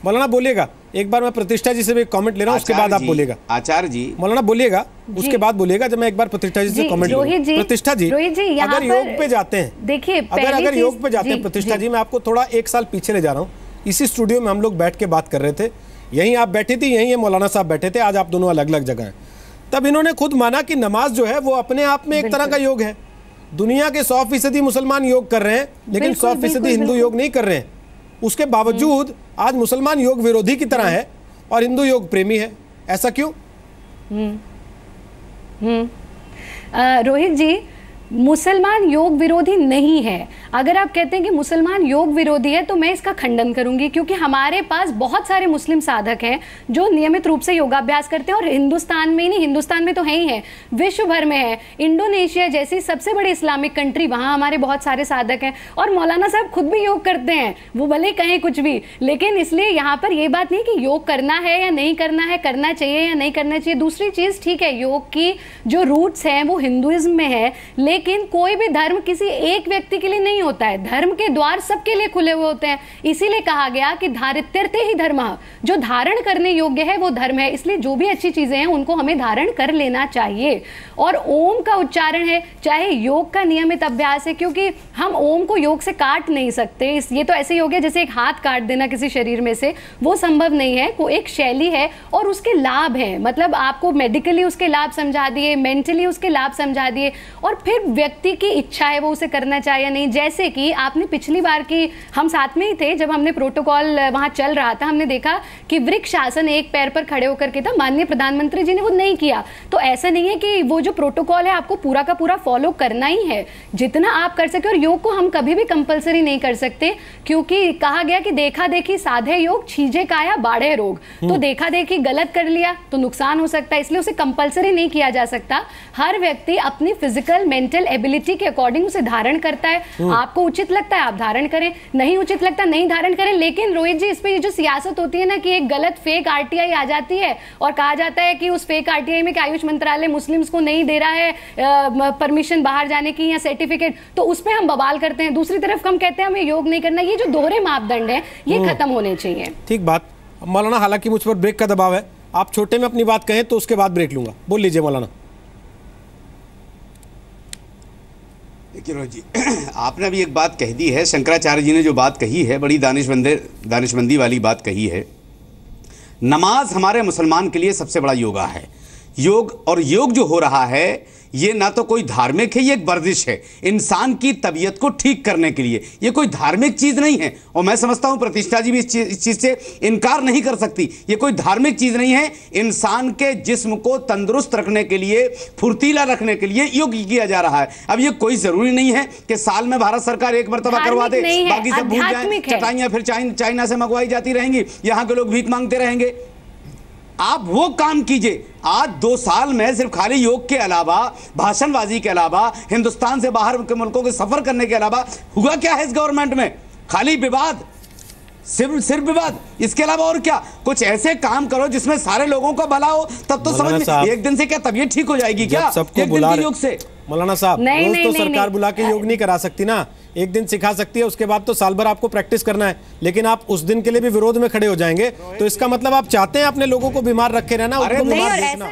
मौलाना बोलिएगा, एक बार मैं प्रतिष्ठा जी से भी कमेंट ले रहा हूँ, उसके बाद आप बोलिएगा। आचार्य जी मौलाना बोलिएगा, उसके बाद बोलिएगा जब मैं एक बार प्रतिष्ठा जी से कमेंट ले रहा हूँ। प्रतिष्ठा जी अगर योग पे जाते हैं, देखिए अगर योग पे जाते हैं प्रतिष्ठा जी, मैं आपको थोड़ा 1 साल पीछे ले जा रहा हूँ। इसी स्टूडियो में हम लोग बैठ के बात कर रहे थे, यहीं आप बैठी थी, यहीं ये मौलाना साहब बैठे थे, आज आप दोनों अलग अलग जगह हैं। तब इन्होंने खुद माना कि नमाज जो है वो अपने आप में एक तरह का योग है। दुनिया के 100% मुसलमान योग कर रहे हैं, लेकिन 100% हिंदू योग नहीं कर रहे हैं। उसके बावजूद आज मुसलमान योग विरोधी की तरह है और हिंदू योग प्रेमी है। ऐसा क्यों? रोहित जी, मुसलमान योग विरोधी नहीं है। अगर आप कहते हैं कि मुसलमान योग विरोधी है तो मैं इसका खंडन करूंगी, क्योंकि हमारे पास बहुत सारे मुस्लिम साधक हैं जो नियमित रूप से योगाभ्यास करते हैं, और हिंदुस्तान में ही नहीं, हिंदुस्तान में तो है ही है, विश्व भर में है। इंडोनेशिया जैसी सबसे बड़ी इस्लामिक कंट्री, वहाँ हमारे बहुत सारे साधक हैं। और मौलाना साहब खुद भी योग करते हैं, वो भले कहें कुछ भी, लेकिन इसलिए यहाँ पर ये बात नहीं कि योग करना है या नहीं करना है, करना चाहिए या नहीं करना चाहिए। दूसरी चीज़, ठीक है, योग की जो रूट्स हैं वो हिंदुइज्म में है, लेकिन कोई भी धर्म किसी एक व्यक्ति के लिए नहीं होता है। धर्म के द्वार सबके लिए खुले हुए होते हैं। इसीलिए कहा गया कि धारित्यर्थे ही धर्म, जो धारण करने योग्य है वो धर्म है। इसलिए जो भी अच्छी चीजें हैं उनको हमें धारण कर लेना चाहिए। और ओम का उच्चारण है, चाहे योग का नियमित अभ्यास है, क्योंकि हम ओम को योग से काट नहीं सकते। ये तो ऐसे योग है जैसे एक हाथ काट देना किसी शरीर में से, वो संभव नहीं है। वो एक शैली है और उसके लाभ हैं, मतलब आपको मेडिकली उसके लाभ समझा दिए, मेंटली उसके लाभ समझा दिए, और फिर व्यक्ति की इच्छा है वो उसे करना चाहिए या नहीं। जैसे कि आपने पिछली बार की, हम साथ में ही थे जब हमने प्रोटोकॉल वहां चल रहा था, हमने देखा कि वृक्ष आसन एक पैर पर खड़े होकर के था, माननीय प्रधानमंत्री जी ने वो नहीं किया। तो ऐसा नहीं है कि वो जो प्रोटोकॉल है आपको पूरा का पूरा फॉलो करना ही है, जितना आप कर सके। और योग को हम कभी भी कंपलसरी नहीं कर सकते, क्योंकि कहा गया कि देखा देखी साधे योग, छीजे काया बाढ़े रोग। तो देखा देखी गलत कर लिया तो नुकसान हो सकता है, इसलिए उसे कंपलसरी नहीं किया जा सकता। हर व्यक्ति अपनी फिजिकल मेंटल एबिलिटी के अकॉर्डिंग उसे धारण करता है। आपको उचित लगता है आप धारण करें, नहीं उचित लगता नहीं धारण करें। लेकिन रोहित जी, इस पे ये जो सियासत होती है ना कि एक गलत फेक आरटीआई आ जाती है और कहा जाता है कि उस फेक आरटीआई में कि आयुष मंत्रालय मुस्लिम्स को नहीं दे रहा है परमिशन बाहर जाने की या सर्टिफिकेट, तो उस पर हम बवाल करते हैं। दूसरी तरफ हम कहते हैं हमें योग नहीं करना। ये जो दोहरे मापदंड है ये खत्म होने चाहिए। ठीक बात मौलाना, हालांकि मुझ पर ब्रेक का दबाव है, आप छोटे में अपनी बात कहें तो उसके बाद ब्रेक लूंगा। बोल लीजिए मौलाना। देखिए जी, आपने अभी एक बात कह दी है, शंकराचार्य जी ने जो बात कही है, बड़ी दानिशमंदी वाली बात कही है। नमाज हमारे मुसलमान के लिए सबसे बड़ा योगा है। योग, और योग जो हो रहा है ये ना तो कोई धार्मिक है, ये एक वर्जिश है इंसान की तबीयत को ठीक करने के लिए। ये कोई धार्मिक चीज नहीं है, और मैं समझता हूं प्रतिष्ठा जी भी इस चीज से इनकार नहीं कर सकती। ये कोई धार्मिक चीज नहीं है, इंसान के जिस्म को तंदुरुस्त रखने के लिए, फुर्तीला रखने के लिए योग किया जा रहा है। अब ये कोई जरूरी नहीं है कि साल में भारत सरकार एक मरतबा करवा दे, बाकी सब भूल जाए, चटाइयां फिर चाइना से मंगवाई जाती रहेंगी, यहां के लोग भीख मांगते रहेंगे। आप वो काम कीजिए। आज 2 साल में सिर्फ खाली योग के अलावा, भाषणबाजी के अलावा, हिंदुस्तान से बाहर के मुल्कों के सफर करने के अलावा हुआ क्या है इस गवर्नमेंट में? खाली विवाद, सिर्फ विवाद, इसके अलावा और क्या? कुछ ऐसे काम करो जिसमें सारे लोगों का भला हो, तब तो समझ में। एक दिन से क्या तबीयत ठीक हो जाएगी क्या? एक दिन के योग से? मौलाना साहब, रोज तो सरकार बुला के योग नहीं करा सकती ना, एक दिन सिखा सकती है, उसके बाद तो साल भर आपको प्रैक्टिस करना है। लेकिन आप उस दिन के लिए भी विरोध में खड़े हो जाएंगे, तो इसका मतलब आप चाहते हैं अपने लोगों को बीमार रखे रहना, उनको बीमार देखना।